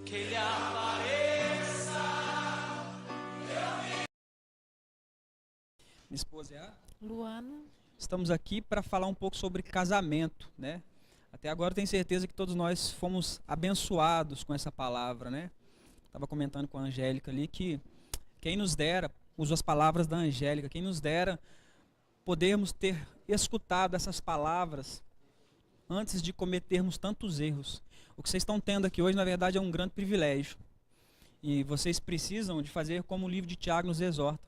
que ele apareça. Minha esposa é a Luana. Estamos aqui para falar um pouco sobre casamento, né? Até agora eu tenho certeza que todos nós fomos abençoados com essa palavra, né? Estava comentando com a Angélica ali que quem nos dera, uso as palavras da Angélica, quem nos dera podermos ter escutado essas palavras antes de cometermos tantos erros. O que vocês estão tendo aqui hoje, na verdade, é um grande privilégio. E vocês precisam de fazer como o livro de Tiago nos exorta.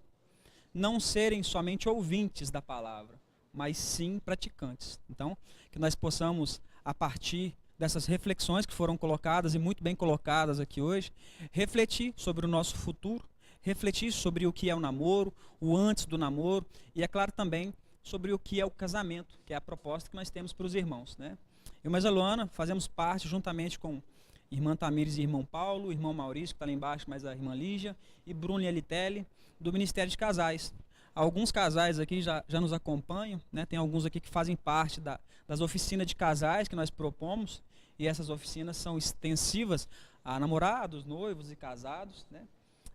Não serem somente ouvintes da palavra, mas sim praticantes. Então, que nós possamos, a partir dessas reflexões que foram colocadas, e muito bem colocadas aqui hoje, refletir sobre o nosso futuro, refletir sobre o que é o namoro, o antes do namoro, e é claro também sobre o que é o casamento, que é a proposta que nós temos para os irmãos, né? Eu e a Luana fazemos parte, juntamente com irmã Tamires e irmão Paulo, o irmão Maurício, que está lá embaixo, mas a irmã Lígia, e Bruno e Elitelli, do Ministério de Casais. Alguns casais aqui já nos acompanham, né? Tem alguns aqui que fazem parte das oficinas de casais que nós propomos, e essas oficinas são extensivas a namorados, noivos e casados, né?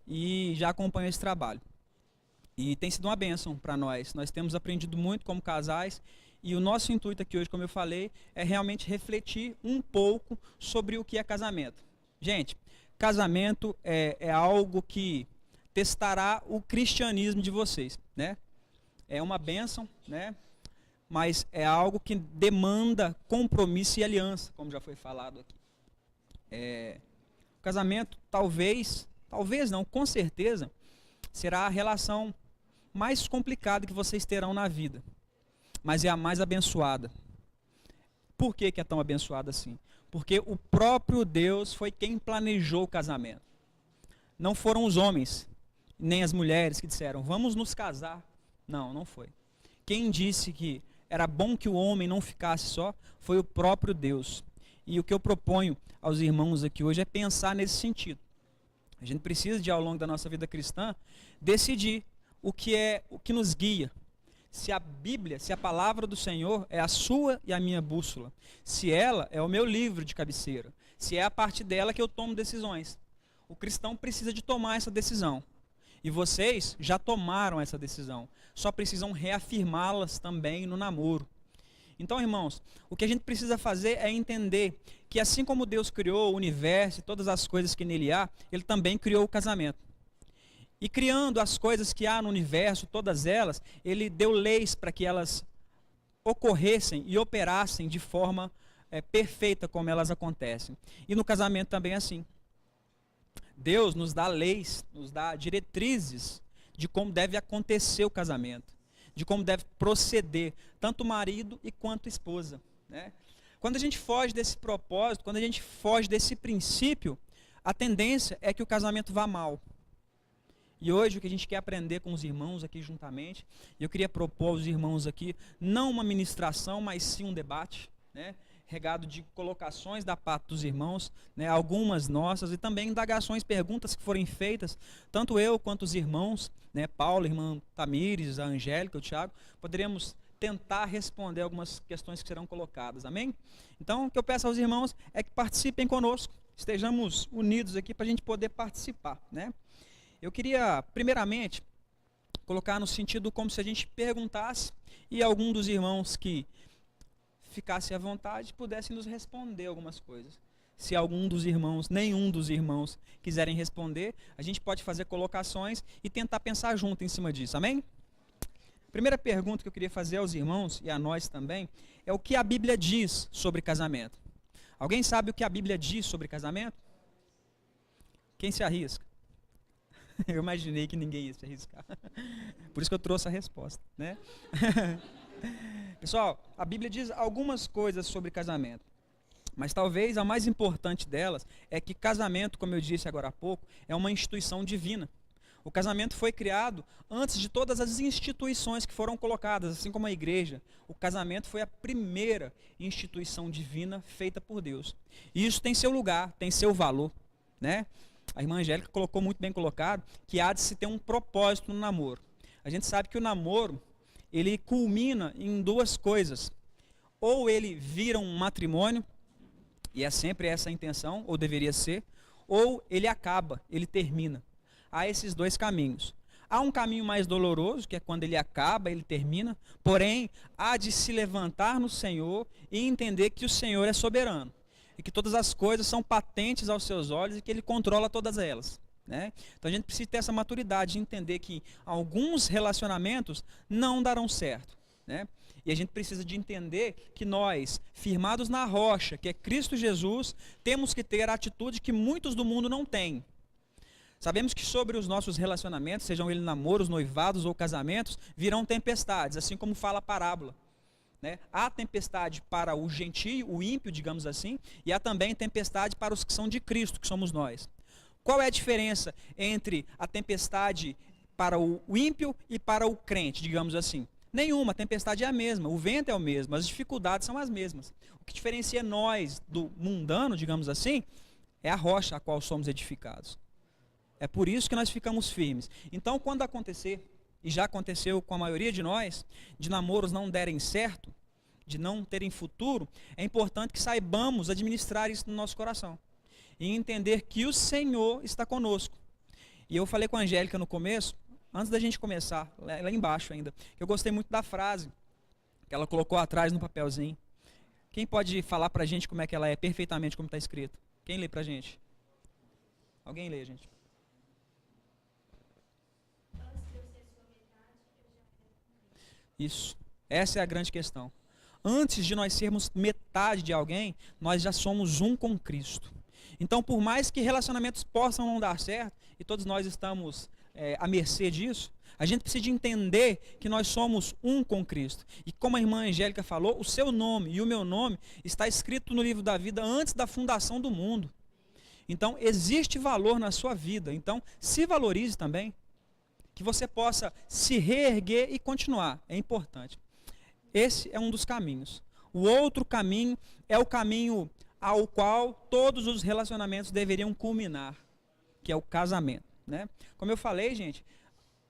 E já acompanham esse trabalho. E tem sido uma bênção para nós. Nós temos aprendido muito como casais, e o nosso intuito aqui hoje, como eu falei, é realmente refletir um pouco sobre o que é casamento. Gente, casamento é algo que testará o cristianismo de vocês, né? É uma bênção, né? Mas é algo que demanda compromisso e aliança, como já foi falado aqui. O casamento talvez não, com certeza, será a relação mais complicada que vocês terão na vida, mas é a mais abençoada. Por que é tão abençoada assim? Porque o próprio Deus foi quem planejou o casamento. Não foram os homens, nem as mulheres que disseram, vamos nos casar. Não, não foi. Quem disse que era bom que o homem não ficasse só, foi o próprio Deus. E o que eu proponho aos irmãos aqui hoje é pensar nesse sentido. A gente precisa de, ao longo da nossa vida cristã, decidir o que nos guia. Se a Bíblia, se a palavra do Senhor é a sua e a minha bússola, se ela é o meu livro de cabeceira, se é a partir dela que eu tomo decisões. O cristão precisa de tomar essa decisão. E vocês já tomaram essa decisão. Só precisam reafirmá-las também no namoro. Então, irmãos, o que a gente precisa fazer é entender que assim como Deus criou o universo e todas as coisas que nele há, Ele também criou o casamento. E criando as coisas que há no universo, todas elas, Ele deu leis para que elas ocorressem e operassem de forma perfeita como elas acontecem. E no casamento também é assim. Deus nos dá leis, nos dá diretrizes de como deve acontecer o casamento, de como deve proceder, tanto o marido e quanto a esposa, né? Quando a gente foge desse propósito, quando a gente foge desse princípio, a tendência é que o casamento vá mal. E hoje o que a gente quer aprender com os irmãos aqui juntamente, eu queria propor aos irmãos aqui, não uma ministração, mas sim um debate, né? Regado de colocações da parte dos irmãos, né? Algumas nossas, e também indagações, perguntas que forem feitas, tanto eu quanto os irmãos, né? Paulo, a irmã Tamires, a Angélica, o Tiago, poderemos tentar responder algumas questões que serão colocadas, amém? Então, o que eu peço aos irmãos é que participem conosco, estejamos unidos aqui para a gente poder participar, né? Eu queria, primeiramente, colocar no sentido como se a gente perguntasse e algum dos irmãos que ficasse à vontade pudesse nos responder algumas coisas. Se algum dos irmãos, nenhum dos irmãos quiserem responder, a gente pode fazer colocações e tentar pensar junto em cima disso, amém? Primeira pergunta que eu queria fazer aos irmãos e a nós também é o que a Bíblia diz sobre casamento. Alguém sabe o que a Bíblia diz sobre casamento? Quem se arrisca? Eu imaginei que ninguém ia se arriscar. Por isso que eu trouxe a resposta, né? Pessoal, a Bíblia diz algumas coisas sobre casamento. Mas talvez a mais importante delas é que casamento, como eu disse agora há pouco, é uma instituição divina. O casamento foi criado antes de todas as instituições que foram colocadas, assim como a igreja. O casamento foi a primeira instituição divina feita por Deus. E isso tem seu lugar, tem seu valor, né? A irmã Angélica colocou muito bem colocado que há de se ter um propósito no namoro. A gente sabe que o namoro, ele culmina em duas coisas. Ou ele vira um matrimônio, e é sempre essa a intenção, ou deveria ser, ou ele acaba, ele termina. Há esses dois caminhos. Há um caminho mais doloroso, que é quando ele acaba, ele termina, porém, há de se levantar no Senhor e entender que o Senhor é soberano, e que todas as coisas são patentes aos seus olhos e que ele controla todas elas. Né? Então a gente precisa ter essa maturidade de entender que alguns relacionamentos não darão certo. Né? E a gente precisa de entender que nós, firmados na rocha, que é Cristo Jesus, temos que ter a atitude que muitos do mundo não têm. Sabemos que sobre os nossos relacionamentos, sejam eles namoros, noivados ou casamentos, virão tempestades, assim como fala a parábola. Né? Há tempestade para o gentio, o ímpio, digamos assim, e há também tempestade para os que são de Cristo, que somos nós. Qual é a diferença entre a tempestade para o ímpio e para o crente, digamos assim? Nenhuma, a tempestade é a mesma, o vento é o mesmo, as dificuldades são as mesmas. O que diferencia nós do mundano, digamos assim, é a rocha a qual somos edificados. É por isso que nós ficamos firmes. Então, quando acontecer, e já aconteceu com a maioria de nós, de namoros não derem certo, de não terem futuro, é importante que saibamos administrar isso no nosso coração. E entender que o Senhor está conosco. E eu falei com a Angélica no começo, antes da gente começar, lá embaixo ainda, que eu gostei muito da frase que ela colocou atrás no papelzinho. Quem pode falar pra gente como é que ela é, perfeitamente como está escrito? Quem lê pra gente? Alguém lê, gente? Isso. Essa é a grande questão. Antes de nós sermos metade de alguém, nós já somos um com Cristo. Então, por mais que relacionamentos possam não dar certo, e todos nós estamos à mercê disso, a gente precisa entender que nós somos um com Cristo. E como a irmã Angélica falou, o seu nome e o meu nome está escrito no livro da vida antes da fundação do mundo. Então, existe valor na sua vida. Então, se valorize também. Que você possa se reerguer e continuar. É importante. Esse é um dos caminhos. O outro caminho é o caminho ao qual todos os relacionamentos deveriam culminar, que é o casamento. Né? Como eu falei, gente,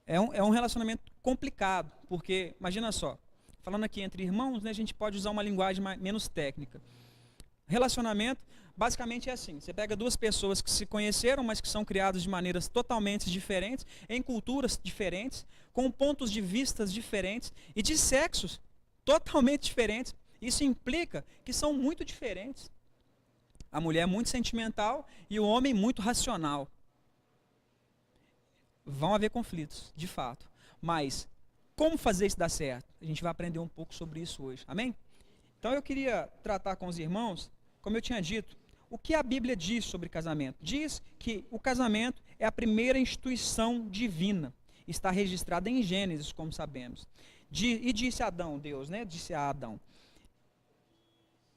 é um relacionamento complicado, porque, imagina só, falando aqui entre irmãos, né, a gente pode usar uma linguagem menos técnica. Relacionamento, basicamente é assim, você pega duas pessoas que se conheceram, mas que são criadas de maneiras totalmente diferentes, em culturas diferentes, com pontos de vistas diferentes e de sexos totalmente diferentes. Isso implica que são muito diferentes. A mulher é muito sentimental e o homem muito racional. Vão haver conflitos, de fato. Mas como fazer isso dar certo? A gente vai aprender um pouco sobre isso hoje. Amém? Então eu queria tratar com os irmãos, como eu tinha dito, o que a Bíblia diz sobre casamento. Diz que o casamento é a primeira instituição divina. Está registrada em Gênesis, como sabemos. E disse a Adão, Deus, né? Disse a Adão.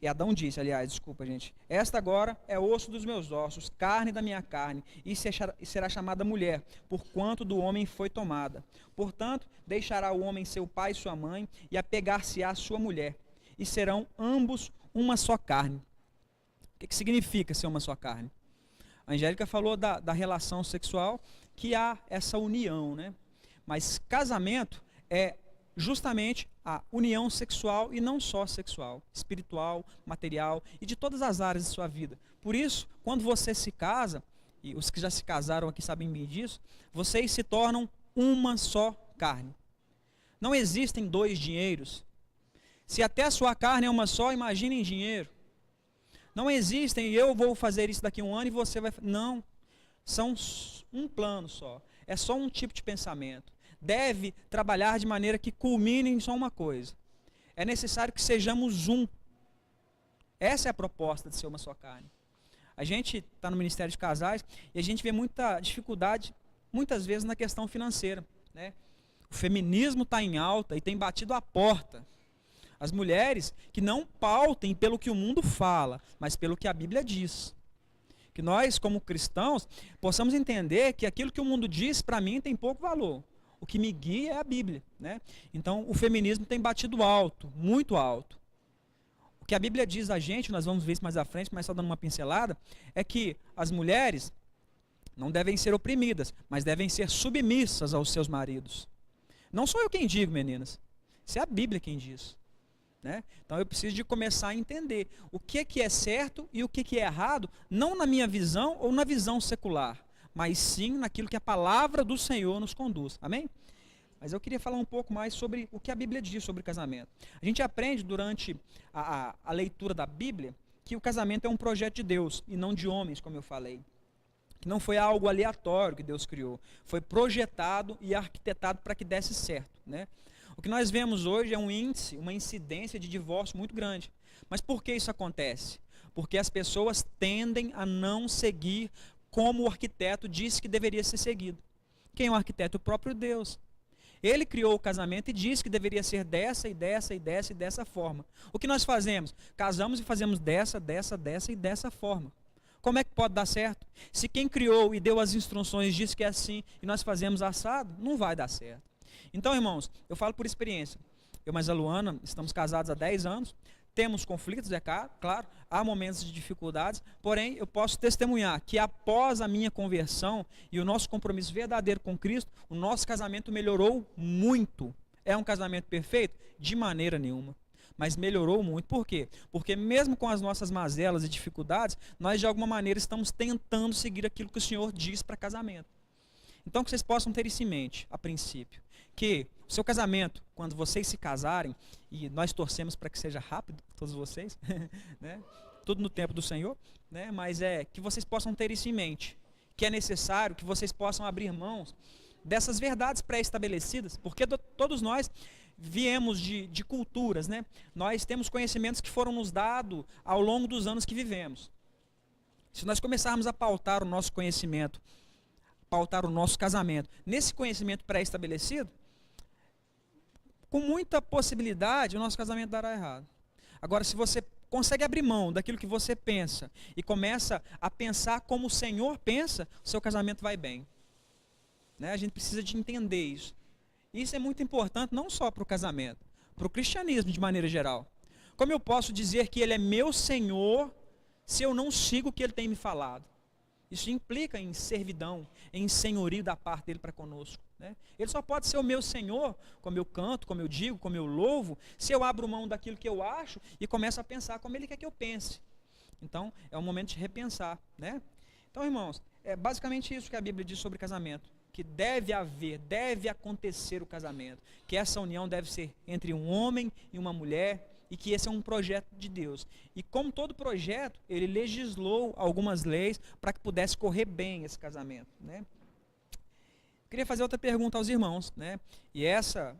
E Adão disse, aliás, desculpa, gente. Esta agora é osso dos meus ossos, carne da minha carne, e será chamada mulher, porquanto do homem foi tomada. Portanto, deixará o homem seu pai e sua mãe, e apegar-se-á à sua mulher, e serão ambos uma só carne. O que significa ser uma só carne? A Angélica falou da relação sexual, que há essa união, né? Mas casamento é justamente a união sexual e não só sexual, espiritual, material e de todas as áreas de sua vida. Por isso, quando você se casa, e os que já se casaram aqui sabem bem disso, vocês se tornam uma só carne. Não existem dois dinheiros. Se até a sua carne é uma só, imaginem dinheiro. Não existem, e eu vou fazer isso daqui a um ano e você vai... Não, são um plano só. É só um tipo de pensamento. Deve trabalhar de maneira que culmine em só uma coisa. É necessário que sejamos um. Essa é a proposta de ser uma só carne. A gente está no Ministério de Casais e a gente vê muita dificuldade, muitas vezes, na questão financeira. Né? O feminismo está em alta e tem batido a porta. As mulheres que não pautem pelo que o mundo fala, mas pelo que a Bíblia diz. Que nós, como cristãos, possamos entender que aquilo que o mundo diz, para mim, tem pouco valor. O que me guia é a Bíblia. Né? Então, o feminismo tem batido alto, muito alto. O que a Bíblia diz a gente, nós vamos ver isso mais à frente, mas só dando uma pincelada, é que as mulheres não devem ser oprimidas, mas devem ser submissas aos seus maridos. Não sou eu quem digo, meninas. Isso é a Bíblia quem diz. né? Então eu preciso de começar a entender o que é certo e o que é errado, não na minha visão ou na visão secular, mas sim naquilo que a palavra do Senhor nos conduz. Amém? Mas eu queria falar um pouco mais sobre o que a Bíblia diz sobre casamento. A gente aprende durante a leitura da Bíblia que o casamento é um projeto de Deus e não de homens, como eu falei. Que não foi algo aleatório que Deus criou. Foi projetado e arquitetado para que desse certo, né? O que nós vemos hoje é um índice, uma incidência de divórcio muito grande. Mas por que isso acontece? Porque as pessoas tendem a não seguir como o arquiteto disse que deveria ser seguido. Quem é o arquiteto? O próprio Deus. Ele criou o casamento e disse que deveria ser dessa e dessa e dessa e dessa forma. O que nós fazemos? Casamos e fazemos dessa e dessa forma. Como é que pode dar certo? Se quem criou e deu as instruções disse que é assim e nós fazemos assado, não vai dar certo. Então, irmãos, eu falo por experiência. Eu mais a Luana estamos casados há 10 anos, temos conflitos, é claro, há momentos de dificuldades, porém eu posso testemunhar que após a minha conversão e o nosso compromisso verdadeiro com Cristo, o nosso casamento melhorou muito. É um casamento perfeito? De maneira nenhuma. Mas melhorou muito. Por quê? Porque mesmo com as nossas mazelas e dificuldades, nós de alguma maneira estamos tentando seguir aquilo que o Senhor diz para casamento. Então que vocês possam ter isso em mente, a princípio. Que o seu casamento, quando vocês se casarem, e nós torcemos para que seja rápido, todos vocês, né? Tudo no tempo do Senhor, né? Mas que vocês possam ter isso em mente. Que é necessário que vocês possam abrir mãos dessas verdades pré-estabelecidas, porque todos nós viemos de culturas, né? Nós temos conhecimentos que foram nos dados ao longo dos anos que vivemos. Se nós começarmos a pautar o nosso conhecimento, pautar o nosso casamento nesse conhecimento pré-estabelecido, com muita possibilidade o nosso casamento dará errado. Agora, se você consegue abrir mão daquilo que você pensa e começa a pensar como o Senhor pensa, o seu casamento vai bem. Né? A gente precisa de entender isso. Isso é muito importante não só para o casamento, para o cristianismo de maneira geral. Como eu posso dizer que Ele é meu Senhor se eu não sigo o que Ele tem me falado? Isso implica em servidão, em senhorio da parte dele para conosco. Né? Ele só pode ser o meu Senhor, como eu canto, como eu digo, como eu louvo, se eu abro mão daquilo que eu acho e começo a pensar como Ele quer que eu pense. Então, é um momento de repensar. Né? Então, irmãos, é basicamente isso que a Bíblia diz sobre casamento. Que deve haver, deve acontecer o casamento. Que essa união deve ser entre um homem e uma mulher, e que esse é um projeto de Deus. E como todo projeto, ele legislou algumas leis para que pudesse correr bem esse casamento. Né? Queria fazer outra pergunta aos irmãos. Né? E essa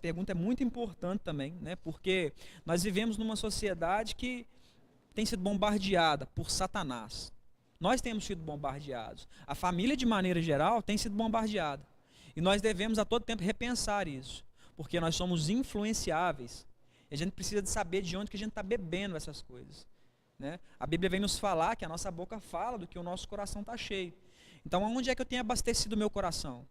pergunta é muito importante também, né? Porque nós vivemos numa sociedade que tem sido bombardeada por Satanás. Nós temos sido bombardeados. A família, de maneira geral, tem sido bombardeada. E nós devemos a todo tempo repensar isso. Porque nós somos influenciáveis. E a gente precisa de saber de onde que a gente está bebendo essas coisas. Né? A Bíblia vem nos falar que a nossa boca fala do que o nosso coração está cheio. Então, aonde é que eu tenho abastecido o meu coração?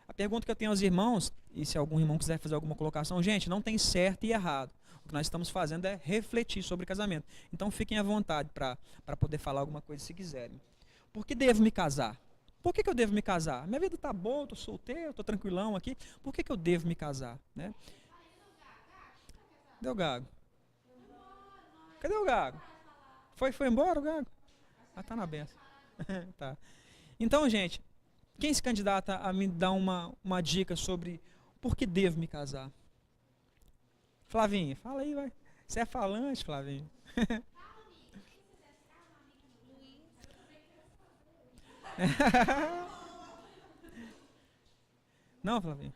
A pergunta que eu tenho aos irmãos, e se algum irmão quiser fazer alguma colocação, gente, não tem certo e errado. O que nós estamos fazendo é refletir sobre casamento. Então, fiquem à vontade para poder falar alguma coisa se quiserem. Por que devo me casar? Por que eu devo me casar? Minha vida está boa, estou solteiro, estou tranquilão aqui. Por que eu devo me casar? Né? Cadê o Gago? Cadê o Gago? Foi embora o Gago? Ah, tá na benção. Tá. Então, gente, quem se candidata a me dar uma dica sobre por que devo me casar? Flavinha, fala aí, vai. Você é falante, Flavinha? Não, Flavinha?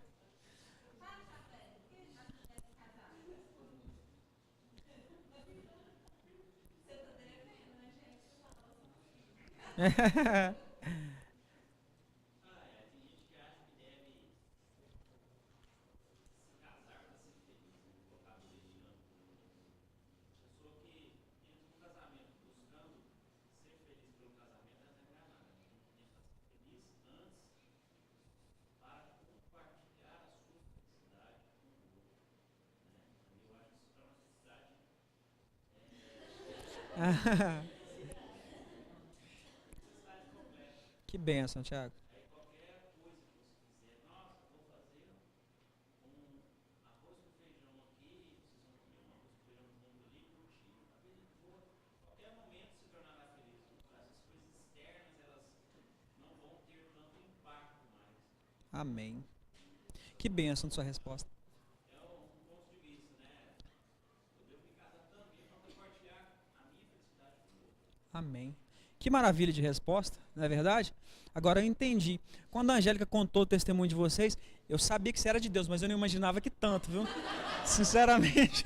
Que bênção, Thiago. Amém. Que bênção de sua resposta. Amém. Que maravilha de resposta, não é verdade? Agora eu entendi. Quando a Angélica contou o testemunho de vocês, eu sabia que isso era de Deus, mas eu não imaginava que tanto, viu? Sinceramente.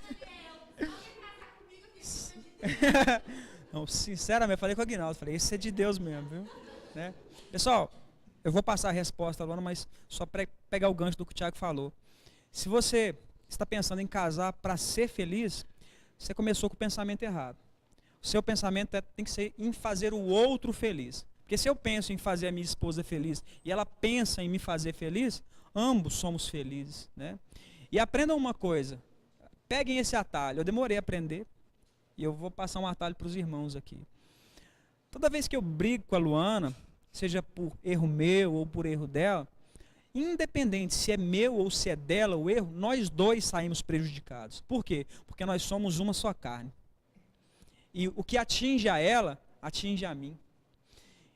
Não, sinceramente, eu falei com a Aguinaldo, falei, isso é de Deus mesmo, viu? Né? Pessoal, eu vou passar a resposta, Luana, mas só para pegar o gancho do que o Thiago falou. Se você está pensando em casar para ser feliz, você começou com o pensamento errado. O seu pensamento tem que ser em fazer o outro feliz. Porque se eu penso em fazer a minha esposa feliz e ela pensa em me fazer feliz, ambos somos felizes, né? E aprendam uma coisa, peguem esse atalho, eu demorei a aprender, e eu vou passar um atalho para os irmãos aqui. Toda vez que eu brigo com a Luana, seja por erro meu ou por erro dela, independente se é meu ou se é dela o erro, nós dois saímos prejudicados. Por quê? Porque nós somos uma só carne. E o que atinge a ela, atinge a mim.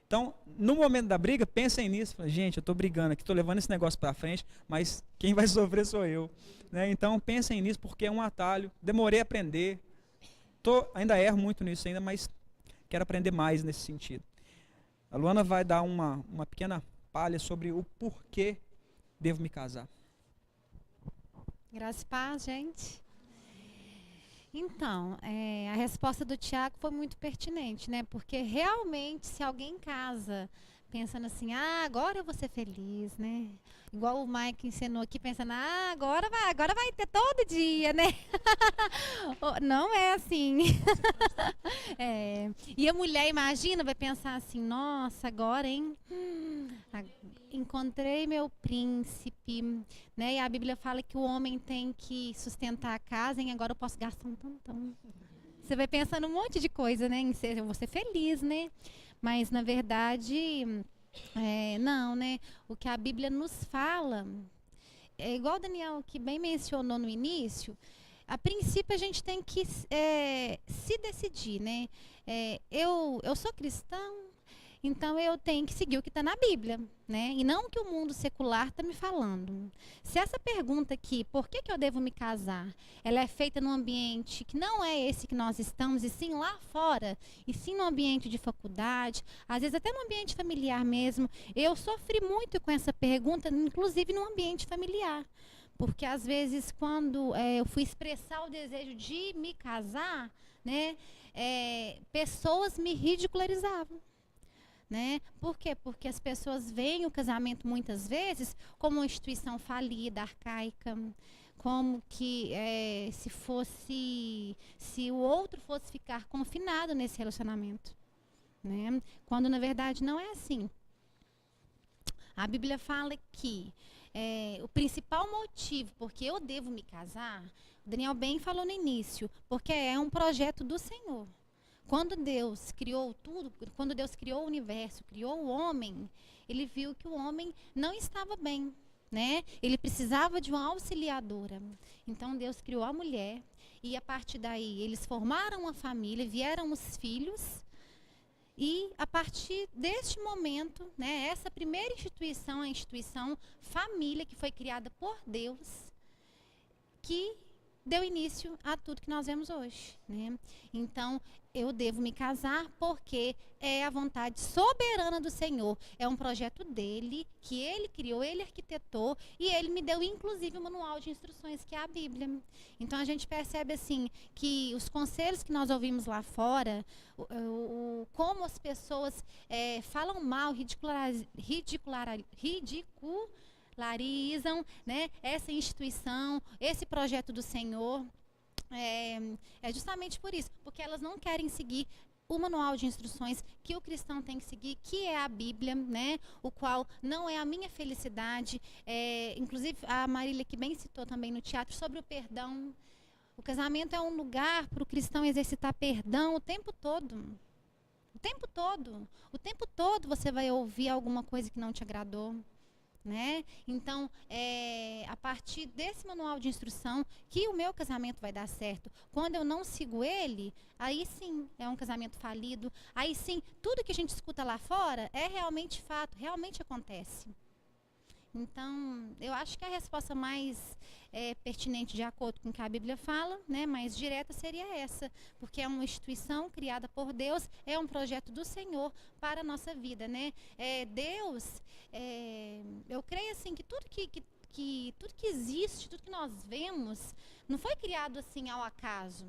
Então, no momento da briga, pensem nisso. Gente, eu estou brigando aqui, estou levando esse negócio para frente, mas quem vai sofrer sou eu. Né? Então, pensem nisso, porque é um atalho. Demorei a aprender. Ainda erro muito nisso ainda, mas quero aprender mais nesse sentido. A Luana vai dar uma pequena palha sobre o porquê devo me casar. Graças a paz, gente. Então, a resposta do Tiago foi muito pertinente, né? Porque realmente, se alguém casa pensando assim, agora eu vou ser feliz, né? Igual o Mike ensinou aqui, pensando, agora vai ter todo dia, né? Não é assim. E a mulher, imagina, vai pensar assim, nossa, agora, hein? Encontrei meu príncipe, né? E a Bíblia fala que o homem tem que sustentar a casa, hein? Agora eu posso gastar um tantão. Você vai pensando um monte de coisa, né? Eu vou ser feliz, né? Mas, na verdade, não, né? O que a Bíblia nos fala, é igual o Daniel que bem mencionou no início, a princípio a gente tem que se decidir, né? Eu sou cristão, então eu tenho que seguir o que está na Bíblia, né? E não o que o mundo secular está me falando. Se essa pergunta aqui, por que eu devo me casar, ela é feita num ambiente que não é esse que nós estamos, e sim lá fora, e sim no ambiente de faculdade, às vezes até no ambiente familiar mesmo, eu sofri muito com essa pergunta, inclusive no ambiente familiar. Porque às vezes quando eu fui expressar o desejo de me casar, né, pessoas me ridicularizavam. Né? Por quê? Porque as pessoas veem o casamento muitas vezes como uma instituição falida, arcaica, como que se o outro fosse ficar confinado nesse relacionamento, né? Quando na verdade não é assim. A Bíblia fala que o principal motivo porque eu devo me casar, o Daniel bem falou no início, porque é um projeto do Senhor. Quando Deus criou tudo, quando Deus criou o universo, criou o homem, ele viu que o homem não estava bem, né? Ele precisava de uma auxiliadora. Então Deus criou a mulher e a partir daí eles formaram uma família, vieram os filhos e a partir deste momento, né, essa primeira instituição, a instituição família que foi criada por Deus, que deu início a tudo que nós vemos hoje, né? Então, eu devo me casar porque é a vontade soberana do Senhor. É um projeto dele, que ele criou, ele arquitetou, e ele me deu, inclusive, o manual de instruções, que é a Bíblia. Então, a gente percebe, assim, que os conselhos que nós ouvimos lá fora, como as pessoas falam mal, ridicularizam, né, essa instituição, esse projeto do Senhor, é justamente por isso, porque elas não querem seguir o manual de instruções que o cristão tem que seguir, que é a Bíblia, né, o qual não é a minha felicidade. Inclusive a Marília que bem citou também no teatro sobre o perdão. O casamento é um lugar para o cristão exercitar perdão o tempo todo. O tempo todo. O tempo todo você vai ouvir alguma coisa que não te agradou. Né? Então, a partir desse manual de instrução que o meu casamento vai dar certo. Quando eu não sigo ele, aí sim é um casamento falido. Aí sim, tudo que a gente escuta lá fora é realmente fato, realmente acontece. Então, eu acho que a resposta mais pertinente, de acordo com o que a Bíblia fala, né, mais direta, seria essa. Porque é uma instituição criada por Deus, é um projeto do Senhor para a nossa vida, né? Deus, eu creio assim que tudo tudo que existe, tudo que nós vemos, não foi criado assim ao acaso.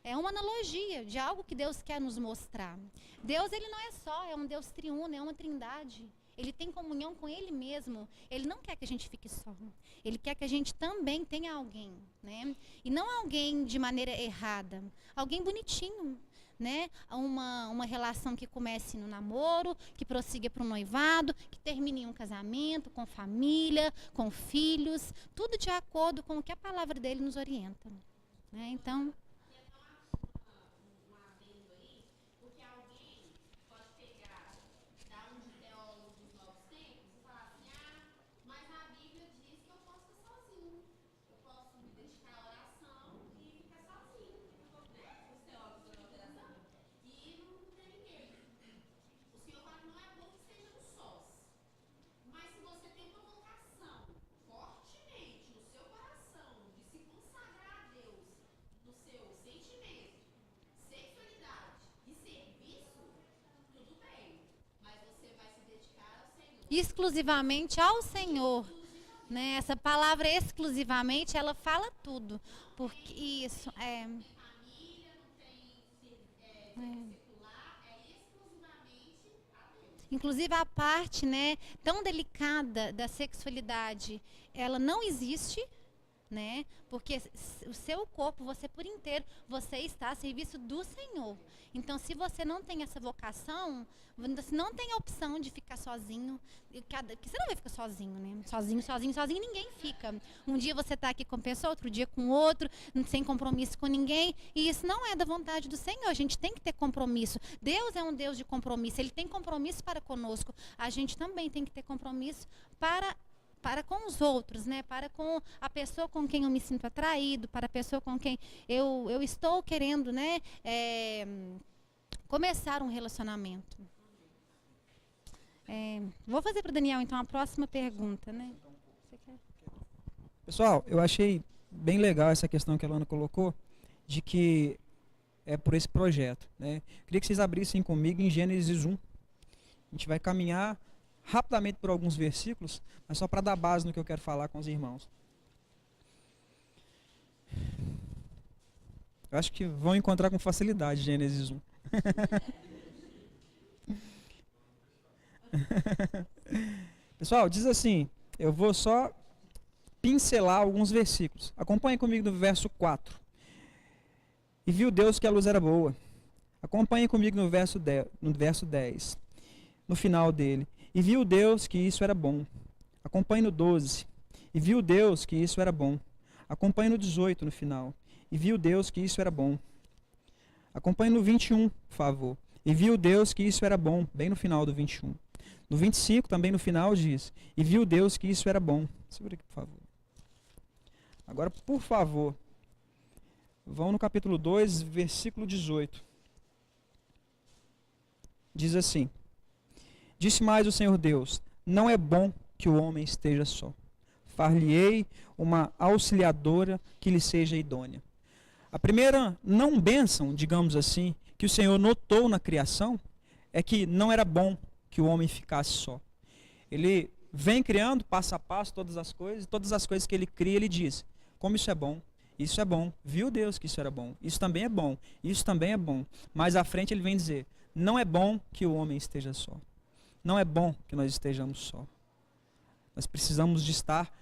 É uma analogia de algo que Deus quer nos mostrar. Deus, ele não é só, é um Deus triuno, é uma trindade. Ele tem comunhão com Ele mesmo. Ele não quer que a gente fique só. Ele quer que a gente também tenha alguém, né? E não alguém de maneira errada. Alguém bonitinho, né? Uma relação que comece no namoro, que prossiga para um noivado, que termine em um casamento, com família, com filhos. Tudo de acordo com o que a palavra dele nos orienta, né? Então... exclusivamente ao Senhor, né? Essa palavra exclusivamente, ela fala tudo, porque isso inclusive a parte, né, tão delicada da sexualidade, ela não existe, né? Porque o seu corpo, você por inteiro, você está a serviço do Senhor. Então, se você não tem essa vocação, você não tem a opção de ficar sozinho, porque você não vai ficar sozinho, né? Sozinho, ninguém fica. Um dia você está aqui com uma pessoa, outro dia com outro, sem compromisso com ninguém, e isso não é da vontade do Senhor. A gente tem que ter compromisso. Deus é um Deus de compromisso, Ele tem compromisso para conosco. A gente também tem que ter compromisso para com os outros, né? Para com a pessoa com quem eu me sinto atraído, para a pessoa com quem eu estou querendo, né? Começar um relacionamento. Vou fazer para o Daniel, então, a próxima pergunta, né? Você quer? Pessoal, eu achei bem legal essa questão que a Luana colocou, de que é por esse projeto, né? Queria que vocês abrissem comigo em Gênesis 1. A gente vai caminhar rapidamente por alguns versículos, mas só para dar base no que eu quero falar com os irmãos. Eu acho que vão encontrar com facilidade Gênesis 1. Pessoal, diz assim, eu vou só pincelar alguns versículos. Acompanhe comigo no verso 4. E viu Deus que a luz era boa. Acompanhe comigo no verso 10, no final dele. E viu Deus que isso era bom. Acompanhe no 12. E viu Deus que isso era bom. Acompanhe no 18 no final. E viu Deus que isso era bom. Acompanhe no 21, por favor. E viu Deus que isso era bom, bem no final do 21. No 25, também no final, diz: e viu Deus que isso era bom. Segura aqui, por favor. Agora, por favor, vão no capítulo 2, versículo 18. Diz assim: disse mais o Senhor Deus: não é bom que o homem esteja só. Far-lhe-ei uma auxiliadora que lhe seja idônea. A primeira não bênção, digamos assim, que o Senhor notou na criação é que não era bom que o homem ficasse só. Ele vem criando passo a passo todas as coisas que ele cria, ele diz: como isso é bom, viu Deus que isso era bom, isso também é bom, isso também é bom. Mais à frente ele vem dizer: não é bom que o homem esteja só. Não é bom que nós estejamos só. Nós precisamos de estar,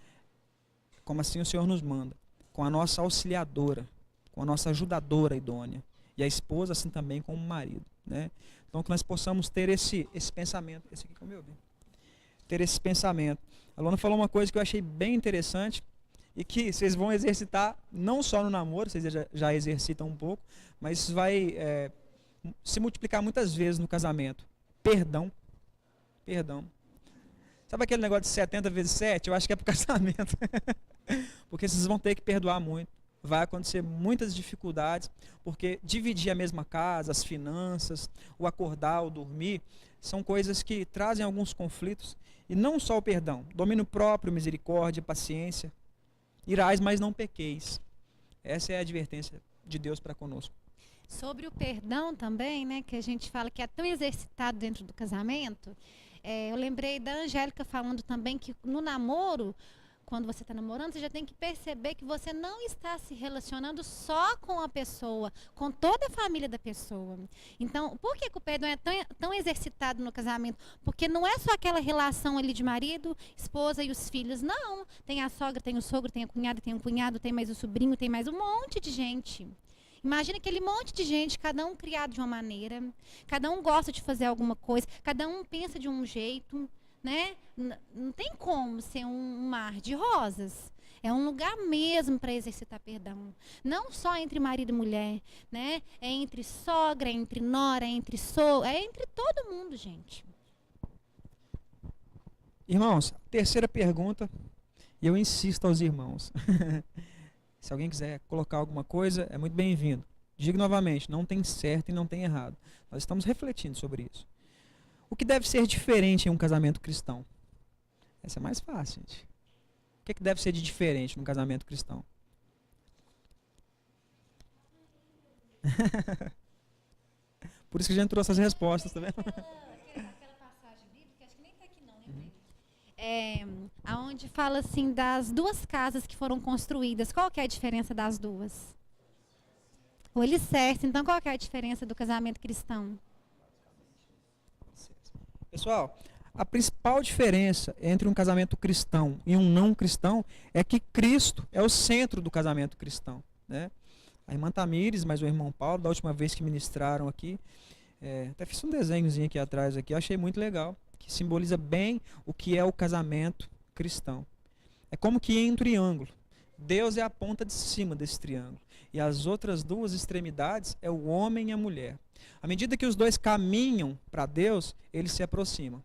como assim o Senhor nos manda, com a nossa auxiliadora, com a nossa ajudadora idônea. E a esposa assim também como o marido, né? Então que nós possamos ter esse pensamento. Esse aqui que é o meu bem. Ter esse pensamento. A Luana falou uma coisa que eu achei bem interessante e que vocês vão exercitar não só no namoro, vocês já exercitam um pouco, mas isso vai se multiplicar muitas vezes no casamento. Perdão. Sabe aquele negócio de 70 vezes 7? Eu acho que é para o casamento. Porque vocês vão ter que perdoar muito. vai acontecer muitas dificuldades, porque dividir a mesma casa, as finanças, o acordar, o dormir, são coisas que trazem alguns conflitos, e não só o perdão, domínio próprio, misericórdia, paciência. Irás, mas não pequeis. Essa é a advertência de Deus para conosco. Sobre o perdão também, né, que a gente fala que é tão exercitado dentro do casamento, eu lembrei da Angélica falando também que no namoro, quando você está namorando, você já tem que perceber que você não está se relacionando só com a pessoa, com toda a família da pessoa. Então, por que o perdão é tão exercitado no casamento? Porque não é só aquela relação ali de marido, esposa e os filhos. Não. Tem a sogra, tem o sogro, tem a cunhada, tem o cunhado, tem mais o sobrinho, tem mais um monte de gente. Imagina aquele monte de gente, cada um criado de uma maneira, cada um gosta de fazer alguma coisa, cada um pensa de um jeito. Né? Não tem como ser um mar de rosas. É um lugar mesmo para exercitar perdão. Não só entre marido e mulher, né? É entre sogra, é entre nora, é entre sogro, é entre todo mundo, gente. Irmãos, terceira pergunta, e eu insisto aos irmãos. Se alguém quiser colocar alguma coisa, é muito bem-vindo. Digo novamente, não tem certo e não tem errado. Nós estamos refletindo sobre isso. O que deve ser diferente em um casamento cristão? Essa é mais fácil, gente. O que deve ser de diferente num casamento cristão? Por isso que a gente trouxe as respostas, tá vendo? Aquela passagem bíblica, acho que nem está aqui não, né? Aonde fala assim das duas casas que foram construídas. Qual que é a diferença das duas? O alicerce. Então, qual que é a diferença do casamento cristão? Pessoal, a principal diferença entre um casamento cristão e um não cristão é que Cristo é o centro do casamento cristão, né? A irmã Tamires, mas o irmão Paulo, da última vez que ministraram aqui, até fiz um desenhozinho aqui atrás, aqui, eu achei muito legal, que simboliza bem o que é o casamento cristão. É como que em um triângulo. Deus é a ponta de cima desse triângulo. E as outras duas extremidades é o homem e a mulher. À medida que os dois caminham para Deus, eles se aproximam.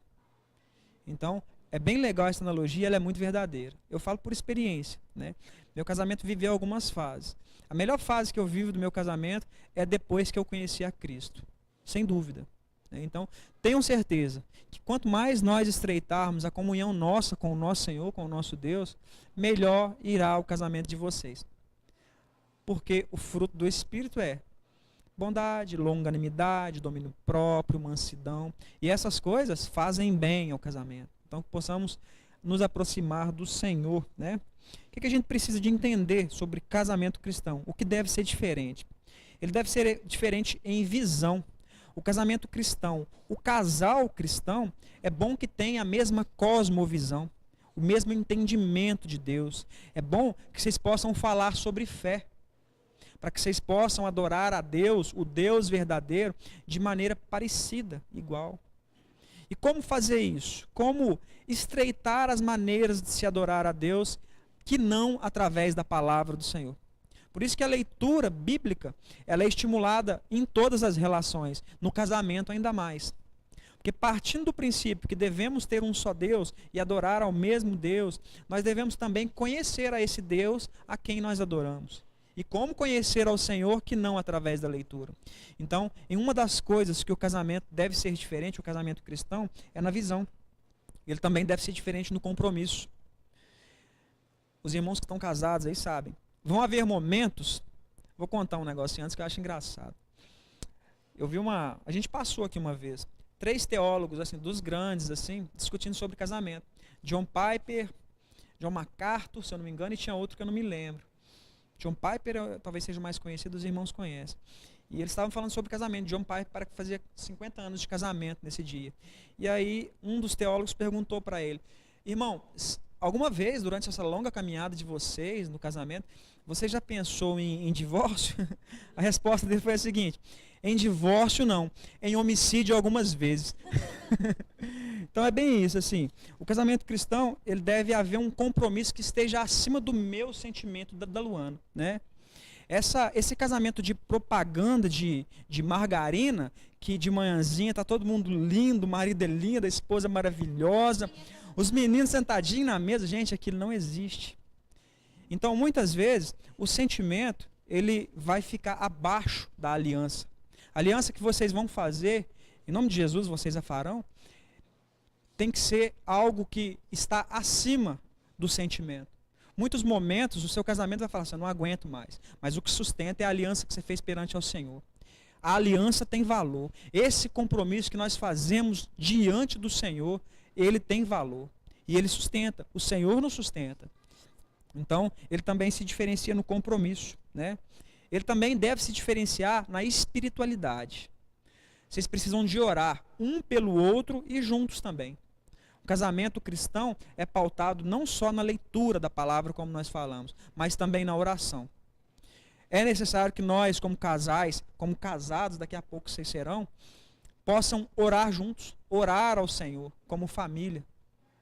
Então, é bem legal essa analogia, ela é muito verdadeira. Eu falo por experiência, né? Meu casamento viveu algumas fases. A melhor fase que eu vivo do meu casamento é depois que eu conheci a Cristo, sem dúvida. Então, tenham certeza que quanto mais nós estreitarmos a comunhão nossa com o nosso Senhor, com o nosso Deus, melhor irá o casamento de vocês. Porque o fruto do Espírito é bondade, longanimidade, domínio próprio, mansidão. E essas coisas fazem bem ao casamento. Então, que possamos nos aproximar do Senhor, né? O que a gente precisa de entender sobre casamento cristão? O que deve ser diferente? Ele deve ser diferente em visão. O casamento cristão, o casal cristão, é bom que tenha a mesma cosmovisão, o mesmo entendimento de Deus. É bom que vocês possam falar sobre fé, para que vocês possam adorar a Deus, o Deus verdadeiro, de maneira parecida, igual. E como fazer isso? Como estreitar as maneiras de se adorar a Deus, que não através da palavra do Senhor? Por isso que a leitura bíblica, ela é estimulada em todas as relações, no casamento ainda mais. Porque partindo do princípio que devemos ter um só Deus e adorar ao mesmo Deus, nós devemos também conhecer a esse Deus a quem nós adoramos. E como conhecer ao Senhor que não através da leitura? Então, em uma das coisas que o casamento deve ser diferente, o casamento cristão, é na visão. Ele também deve ser diferente no compromisso. Os irmãos que estão casados aí sabem. Vão haver momentos, vou contar um negocinho antes que eu acho engraçado. A gente passou aqui uma vez, 3 teólogos, assim, dos grandes, assim, discutindo sobre casamento. John Piper, John MacArthur, se eu não me engano, e tinha outro que eu não me lembro. John Piper talvez seja o mais conhecido, os irmãos conhecem. E eles estavam falando sobre casamento. John Piper fazia 50 anos de casamento nesse dia. E aí um dos teólogos perguntou para ele: irmão, alguma vez durante essa longa caminhada de vocês no casamento, você já pensou em divórcio? A resposta dele foi a seguinte: em divórcio não, em homicídio algumas vezes. Então é bem isso, assim. O casamento cristão, ele deve haver um compromisso que esteja acima do meu sentimento da Luana, né? Esse casamento de propaganda de margarina, que de manhãzinha tá todo mundo lindo, o marido é lindo, a esposa é maravilhosa, os meninos sentadinhos na mesa, gente, aquilo não existe. Então, muitas vezes, o sentimento, ele vai ficar abaixo da aliança. A aliança que vocês vão fazer, em nome de Jesus, vocês a farão, tem que ser algo que está acima do sentimento. Muitos momentos, o seu casamento vai falar assim, eu não aguento mais. Mas o que sustenta é a aliança que você fez perante ao Senhor. A aliança tem valor. Esse compromisso que nós fazemos diante do Senhor, ele tem valor. E ele sustenta. O Senhor nos sustenta. Então, ele também se diferencia no compromisso, né? Ele também deve se diferenciar na espiritualidade. Vocês precisam de orar um pelo outro e juntos também. O casamento cristão é pautado não só na leitura da palavra, como nós falamos, mas também na oração. É necessário que nós, como casais, como casados, daqui a pouco vocês serão, possam orar juntos, orar ao Senhor, como família.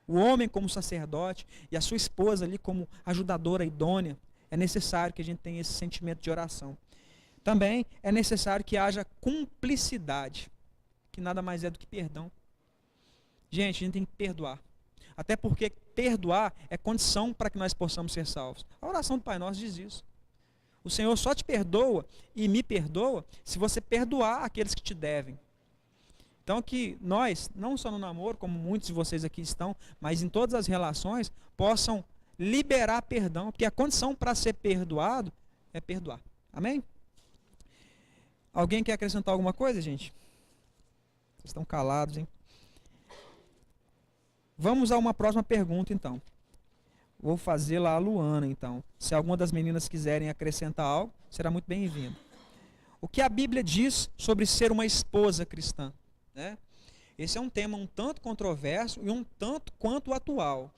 O homem como sacerdote e a sua esposa ali como ajudadora idônea. É necessário que a gente tenha esse sentimento de oração. Também é necessário que haja cumplicidade, que nada mais é do que perdão. Gente, a gente tem que perdoar. Até porque perdoar é condição para que nós possamos ser salvos. A oração do Pai Nosso diz isso. O Senhor só te perdoa e me perdoa se você perdoar aqueles que te devem. Então que nós, não só no namoro, como muitos de vocês aqui estão, mas em todas as relações, possam liberar perdão, porque a condição para ser perdoado é perdoar. Amém? Alguém quer acrescentar alguma coisa, gente? Vocês estão calados, hein? Vamos a uma próxima pergunta, então. Vou fazê-la a Luana, então. Se alguma das meninas quiserem acrescentar algo, será muito bem-vindo. O que a Bíblia diz sobre ser uma esposa cristã? Né? Esse é um tema um tanto controverso e um tanto quanto atual.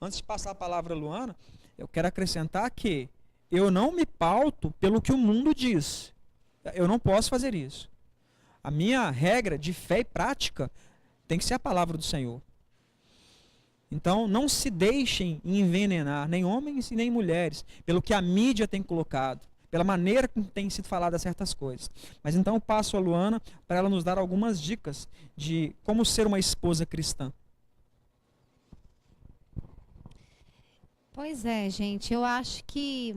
Antes de passar a palavra a Luana, eu quero acrescentar que eu não me pauto pelo que o mundo diz. Eu não posso fazer isso. A minha regra de fé e prática tem que ser a palavra do Senhor. Então, não se deixem envenenar, nem homens e nem mulheres, pelo que a mídia tem colocado, pela maneira como tem sido faladas certas coisas. Mas então eu passo a Luana para ela nos dar algumas dicas de como ser uma esposa cristã. Pois é, gente, eu acho que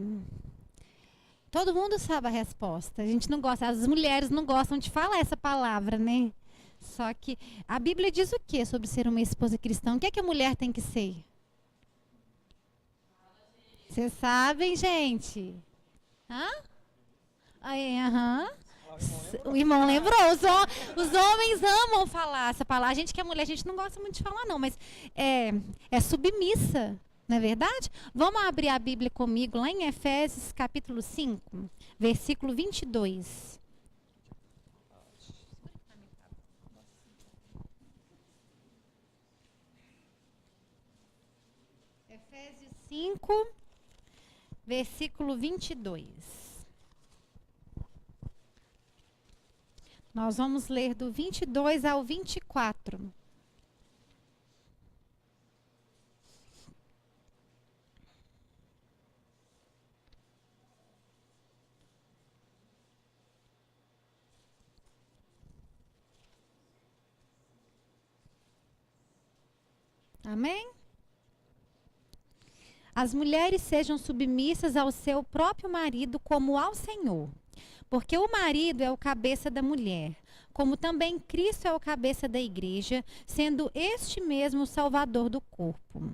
todo mundo sabe a resposta. A gente não gosta, as mulheres não gostam de falar essa palavra, né? Só que a Bíblia diz o que sobre ser uma esposa cristã? O que é que a mulher tem que ser? Vocês sabem, gente? Hã? Aí, aham. O irmão lembrou. Os homens amam falar essa palavra. A gente que é mulher, a gente não gosta muito de falar, não, mas é submissa. Não é verdade? Vamos abrir a Bíblia comigo lá em Efésios capítulo 5, versículo 22. Efésios 5, versículo 22. Nós vamos ler do 22 ao 24. Amém? As mulheres sejam submissas ao seu próprio marido como ao Senhor. Porque o marido é o cabeça da mulher, como também Cristo é o cabeça da igreja, sendo este mesmo o salvador do corpo.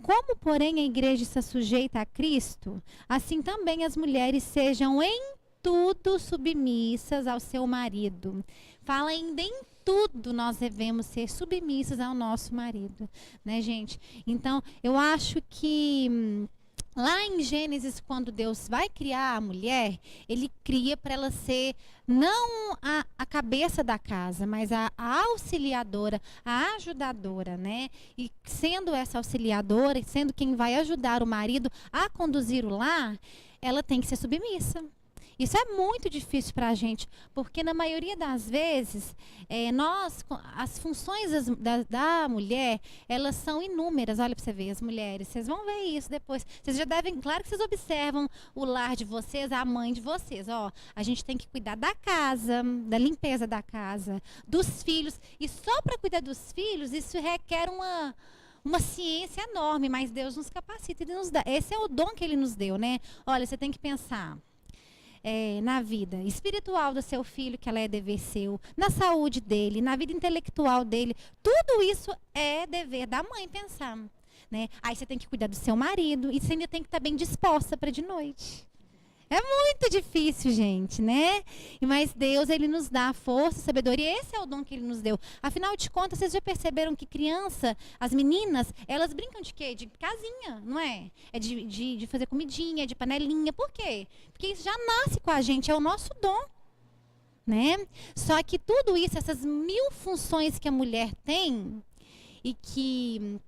Como, porém, a igreja está sujeita a Cristo, assim também as mulheres sejam em tudo submissas ao seu marido. Fala ainda em tudo nós devemos ser submissas ao nosso marido, né, gente? Então, eu acho que lá em Gênesis, quando Deus vai criar a mulher, ele cria para ela ser não a cabeça da casa, mas a auxiliadora, a ajudadora, né? E sendo essa auxiliadora, e sendo quem vai ajudar o marido a conduzir o lar, ela tem que ser submissa. Isso é muito difícil para a gente, porque na maioria das vezes, as funções da mulher, elas são inúmeras. Olha para você ver, as mulheres, vocês vão ver isso depois. Vocês já devem, claro que vocês observam o lar de vocês, a mãe de vocês. Ó, a gente tem que cuidar da casa, da limpeza da casa, dos filhos. E só para cuidar dos filhos, isso requer uma ciência enorme, mas Deus nos capacita e nos dá. Esse é o dom que Ele nos deu, né? Olha, você tem que pensar na vida espiritual do seu filho, que ela é dever seu, na saúde dele, na vida intelectual dele. Tudo isso é dever da mãe pensar, né? Aí você tem que cuidar do seu marido e você ainda tem que estar bem disposta para de noite. É muito difícil, gente, né? Mas Deus, Ele nos dá força, sabedoria. Esse é o dom que Ele nos deu. Afinal de contas, vocês já perceberam que criança, as meninas, elas brincam de quê? De casinha, não é? É de fazer comidinha, de panelinha. Por quê? Porque isso já nasce com a gente, é o nosso dom, né? Só que tudo isso, essas 1000 funções que a mulher tem e que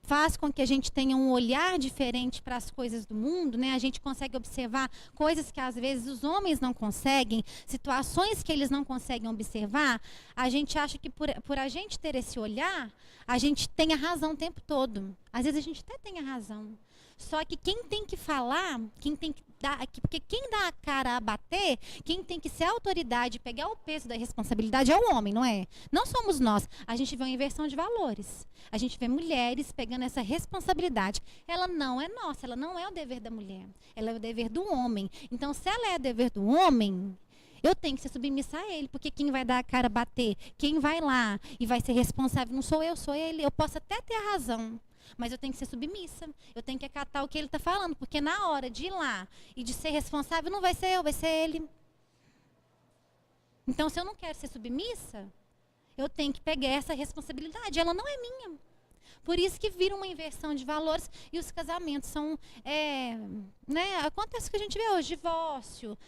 faz com que a gente tenha um olhar diferente para as coisas do mundo, né? A gente consegue observar coisas que às vezes os homens não conseguem, situações que eles não conseguem observar. A gente acha que por a gente ter esse olhar, a gente tem a razão o tempo todo. Às vezes a gente até tem a razão. Só que quem tem que falar, quem tem que dar, porque quem dá a cara a bater, quem tem que ser a autoridade, pegar o peso da responsabilidade é o homem, não é? Não somos nós. A gente vê uma inversão de valores. A gente vê mulheres pegando essa responsabilidade. Ela não é nossa, ela não é o dever da mulher. Ela é o dever do homem. Então, se ela é o dever do homem, eu tenho que ser submissa a ele, porque quem vai dar a cara a bater, quem vai lá e vai ser responsável, não sou eu, sou ele. Eu posso até ter a razão, mas eu tenho que ser submissa. Eu tenho que acatar o que ele está falando, porque na hora de ir lá e de ser responsável, não vai ser eu, vai ser ele. Então, se eu não quero ser submissa, eu tenho que pegar essa responsabilidade. Ela não é minha. Por isso que vira uma inversão de valores e os casamentos são... acontece o que a gente vê hoje, divórcio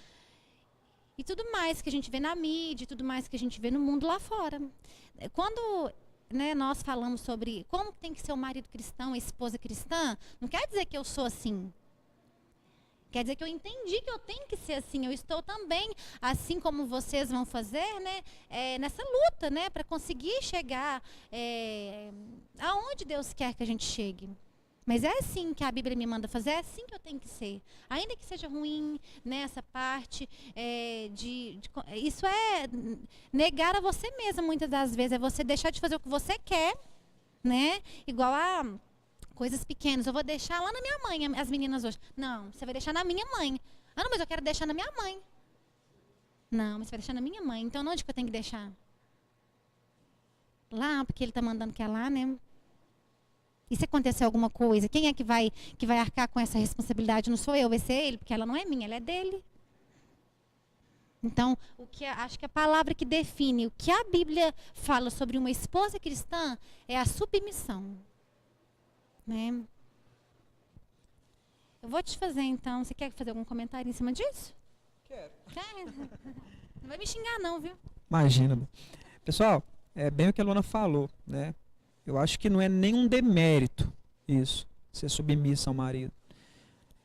e tudo mais que a gente vê na mídia, tudo mais que a gente vê no mundo lá fora. Quando nós falamos sobre como tem que ser o marido cristão, a esposa cristã, não quer dizer que eu sou assim. Quer dizer que eu entendi que eu tenho que ser assim. Eu estou também, assim como vocês vão fazer, nessa luta, para conseguir chegar aonde Deus quer que a gente chegue. Mas é assim que a Bíblia me manda fazer, é assim que eu tenho que ser. Ainda que seja ruim nessa parte, isso é negar a você mesma muitas das vezes, é você deixar de fazer o que você quer, igual a coisas pequenas. Eu vou deixar lá na minha mãe, as meninas hoje. Não, você vai deixar na minha mãe. Ah, não, mas eu quero deixar na minha mãe. Não, mas você vai deixar na minha mãe. Então, onde que eu tenho que deixar? Lá, porque ele está mandando que é lá, né? E se acontecer alguma coisa, quem é que vai arcar com essa responsabilidade? Não sou eu, vai ser ele, porque ela não é minha, ela é dele. Então, acho que a palavra que define o que a Bíblia fala sobre uma esposa cristã é a submissão. Eu vou te fazer, então. Você quer fazer algum comentário em cima disso? Quero. Não vai me xingar, não, viu? Imagina. Pessoal, é bem o que a Luana falou, Eu acho que não é nenhum demérito isso, ser submissa ao marido.